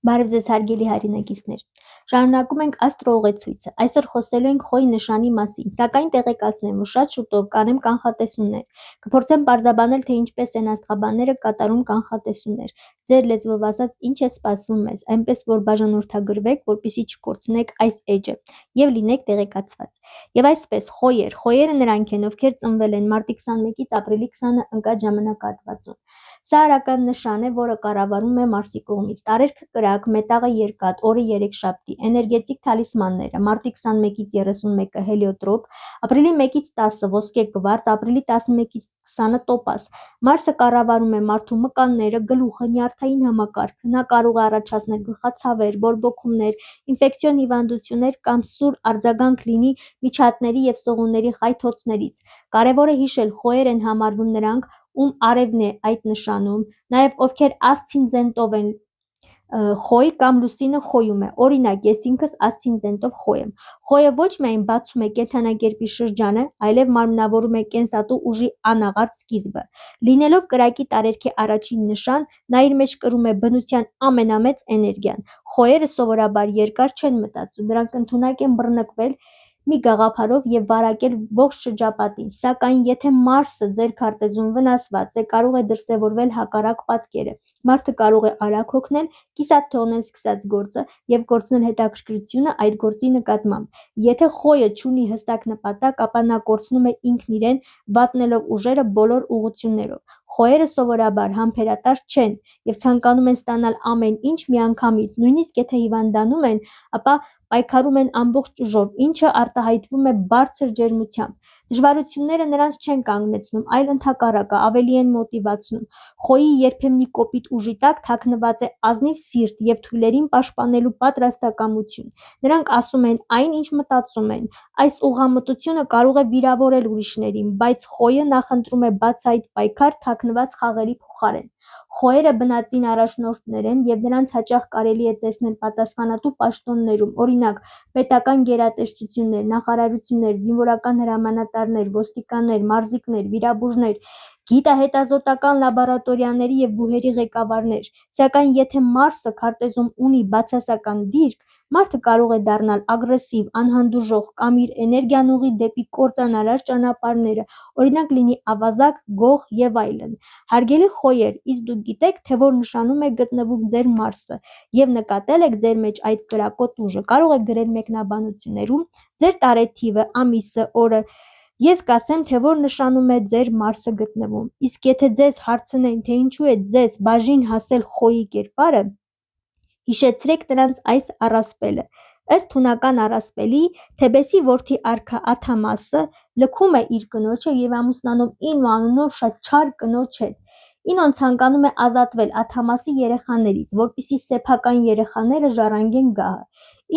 Բարև ձեզ հարգելի հայրենակիցներ, շարունակում ենք աստրո ուղեցույցը, այսօր խոսելու ենք խոյի նշանի մասին, սակայն տեղեկացնեմ, որ շատ շուտով կանեմ կանխատեսումներ, կփորձեմ պարզաբանել, թե ինչպես են աստղաբանները կատարում կանխատեսումներ, ձեր լեզվով ասած ինչ է սպասվում մեզ, այնպես որ բաժանորդագրվեք, որպեսզի չկորցնեք այս էջը և լինեք տեղեկացված։ Եվ այսպես խոյերը նրանք են, ովքեր ծնվել են մարտի 21-ից ապրիլի 20-ը ընկած ժամանակահատվածում։ Սա արական նշան է, որը կառավարվում է Մարսի կողմից, տարերքը կրակ, մետաղը երկաթ, օրը երեքշաբթի, էներգետիկ թալիսմանները, մարտի 21-ից 31-ը հելիոտրոպ, ապրիլի 1-ից 10-ը ոսկե կվարց, ապրիլի 11-ից 20-ը տոպազ։ Մարսը կառավարում է մարդու մկանները, գլուխը, նյարդային համակարգը, նա կարող է առաջացնել գլխացավեր, բորբոքումներ, ինֆեկցիոն հիվանդություններ կամ սուր արձագանք լինի միջատների և սողունների խայթոցներից։ Կարևոր է հիշել, խոյեր են համարվում նրանք, ում արևն է այդ նշանում, նաև ովքեր ասցինդենտով են խոյ կամ լուսինը խոյում է, օրինակ ես ինքս ասցինդենտով խոյ եմ։ Խոյը ոչ միայն բացում է կենդանակերպի շրջանը, այլև մարմնավորում է կենսատու ուժի անաղարտ սկիզբը։ Լինելով կրակի տարերքի առաջին նշան, նա իր մեջ կրում է բնության ամենամեծ էներգիան։ Խոյերը սովորաբար երկար չեն մտածում, նրանք ընդունակ են բռնկվել մի գաղափարով և վարակել ողջ շրջապատին, սակայն եթե Մարսը ձեր քարտեզում վնասված է, կարող է դրսևորվել հակառակ պատկերը։ Մարդը կարող է արագ հոգնել, կիսատ թողնել սկսած գործը և կորցնել հետաքրքրությունը այդ գործի նկատմամբ։ Եթե խոյը չունի հստակ նպատակ, ապա նա կորցնում է ինքն իրեն, վատնելով ուժերը բոլոր ուղղություններով։ Խոյերը սովորաբար համբերատար չեն և ցանկանում են ստանալ ամեն ինչ միանգամից, նույնիսկ եթե հիվանդանում են, ապա պայքարում են ամբողջ ուժով, ինչը արտահայտվում է բարձր ջերմությամբ։ Դժվարությունները նրանց չեն կանգնեցնում, այլ ընդհակառակը ավելի են մոտիվացնում։ Խոյի երբեմնի կոպիտ ուժի տակ թաքնված է ազնիվ սիրտ և թույլերին պաշտպանելու պատրաստակամություն։ Նրանք ասում են այն, ինչ մտածում են։ Այս ուղղամտությունը կարող է վիրավորել ուրիշներին, բայց խոյը նախընտրում է բացահայտ պայքար թաքնված խաղերի փոխարեն։ Խոյերը բնածին առաջնորդներ են և նրանց հաճախ կարելի է տեսնել պատասխանատու պաշտոններում, օրինակ պետական գերատեսչություններ, նախարարություններ, զինվորական հրամանատարներ, ոստիկաններ, մարզիկներ, վիրաբուժներ, գիտահետազոտական լաբորատորիաների և բուհերի ղեկավարներ։ Սակայն եթե Մարսը քարտեզում ունի բացասական դիրք, մարդը կարող է դառնալ ագրեսիվ, անհանդուրժող կամ իր էներգիան ուղղի դեպի կործանարար ճանապարհները, օրինակ լինի ավազակ, գող և այլն։ Հարգելի խոյեր, իսկ դուք գիտեք, թե որ նշանում է գտնվում ձեր Մարսը և նկատել եք ձեր մեջ այդ կրակոտ ուժը, կարող եք գրել մեկնաբանություններում ձեր տարեթիվը, ամիսը, օրը։ Ես կասեմ, թե որ նշանում է ձեր Մարսը գտնվում։ Իսկ եթե ձեզ հարցնեն, թե ինչու է ձեզ բաժին հասել խոյի կերպարը, հիշեցրեք նրանց այս առասպելը։ Ըստ հունական առասպելի, Թեբեսի որդի արքա Աթամասը լքում է իր կնոջը և ամուսնանում Ինո անունով շատ չար կնոջ հետ։ Ինոն ցանկանում է ազատվել Աթամասի երեխաներից, որպեսզի սեփական երեխաները ժառանգեն գահը։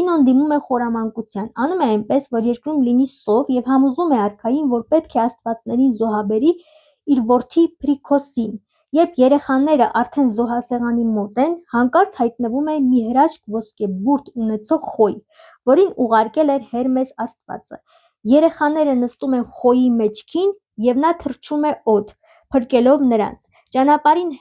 Ինոն դիմում է խորամանկության, անում է այնպես, որ երկրում լինի սով և համոզում է արքային, որ պետք է աստվածներին զոհաբերի իր որդի Փրիքոսին։ Երբ երեխաները արդեն զոհասեղանի մոտ են, հանկարծ հայտնվում է մի հրաշք ոսկե բուրդ ունեցող խոյ, որին ուղարկել էր Հերմես աստվածը։ Երեխաները նստում են խոյի մեջքին և նա թռչում է օդ, փրկելով նրանց։ Ճանապարհին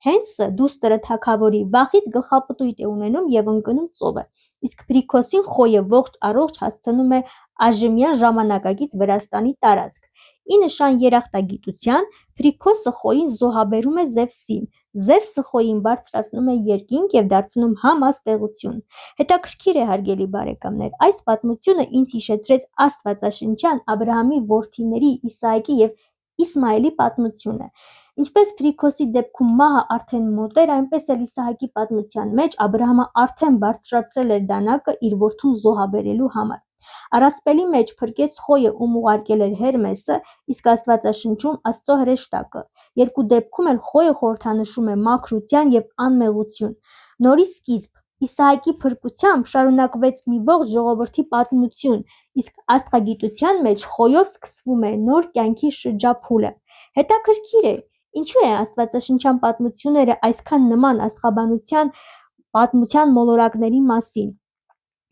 Հենսը, դուստրը թագավորի, վախից գլխապտույտ է ունենում և ընկնում ծովը, իսկ Փրիքոսին խոյը ողջ առողջ հասցնում է այժմյան ժամանակակից Վրաստանի տարածք։ Ի նշան երախտագիտության, Փրիքոսը խոյին զոհաբերում է Զևսին։ Զևսը խոյին բարձրացնում է երկինք և դարձնում համաստեղություն։ Հետաքրքիր է, հարգելի բարեկամներ, այս պատմությունը ինձ հիշեցրեց աստվածաշնչյան Աբրահամի որդիների Իսահակի և Իսմայելի պատմությունը։ Ինչպես Փրիքոսի դեպքում մահը արդեն մոտ էր, այնպես էլ Իսահակի պատմության մեջ Աբրահամը արդեն բարձրացրել էր դանակը իր որդուն զոհաբերելու համար։ Առասպելի մեջ փրկեց խոյը, ում ուղարկել էր Հերմեսը, իսկ Աստվածաշնչում Աստծո հրեշտակը։ Երկու դեպքում էլ խոյը խորհրդանշում է մաքրություն և անմեղություն։ Նորի սկիզբ։ Իսահակի փրկությամբ շարունակվեց մի ողջ ժողովրդի պատմություն, իսկ աստղագիտության մեջ խոյով սկսվում է նոր կյանքի շրջափուլը։ Հետաքրքիր է, ինչու է աստվածաշնչյան պատմությունները այսքան նման աստղաբանության պատմության մոլորակների մասին։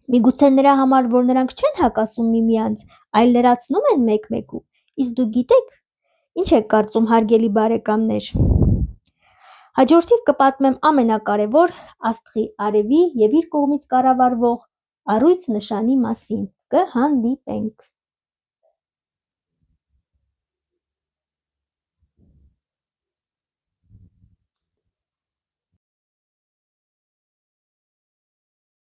Միգուցե նրա համար, որ նրանք չեն հակասում միմյանց, այլ լրացնում են մեկ-մեկու։ Իսկ դուք գիտեք, ինչ եք կարծում, հարգելի բարեկամներ։ Հաջորդիվ կպատմեմ ամենակարևոր աստղի արևի և իր կողմից կառավարվող առույց նշանի մասին: Կհանդիպենք: